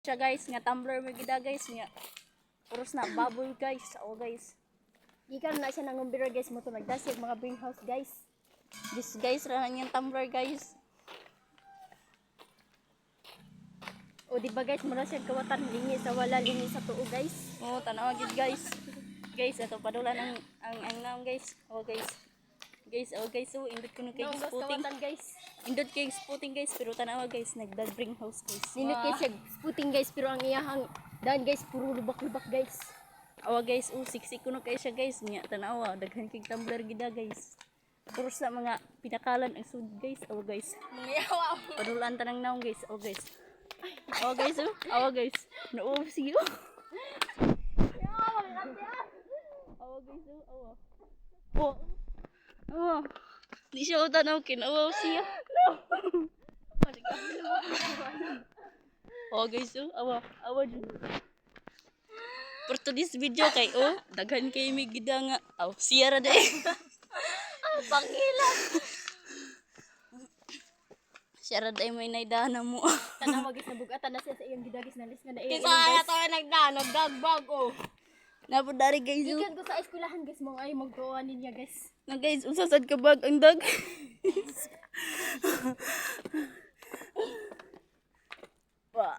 Siya guys, nga tumbler mo gida guys, nga puros na bubble guys. Oh guys. Gikan na siya nangumbira guys mo to nagdasig mga greenhouse guys. This guys ra nang tumbler guys. O di ba guys, mura siya kawatan lingi sa wala lingi sa tuo guys. Oh, tanaw gid guys. Guys, ato padula ang naong guys. Oh guys. Guys, oh guys, so indot ko no kay spooting guys. Indot kay spooting guys, pero tanawa guys, nagdag-bring house guys. Indot kay siya spooting guys, pero ang iyahang dan guys puro lubak-lubak guys. Awa guys, oh siksik ko no kay siya guys, nya tanawa daghan kay tumbler gida guys. Puro sa mga pinakalan ang sud guys. Awa guys. Mangiyawa. Padulaan tanang naong guys. Oh guys. Awa guys, oh. Awa guys. No see you. Awa guys, oh. Awa. Oh. Oh, di siya utanaw kinawaw siya. No. Oh guys, oh, awa dyan. For today's video kay, oh, daghan kay may gida nga. Oh, siya ra day. Pangilan. Siya ra day may naidana mo. Tanawa guys, nabugatan na siya sa iyang gidagis na lis nga na iyang guys. Kaya ito nagdana, dagbag, oh. Napodari guys, oh. Ikan ko sa eskwelahan guys, mga ay magtuwa niya guys. Na guys, usasad ka bag ang dag. Wah.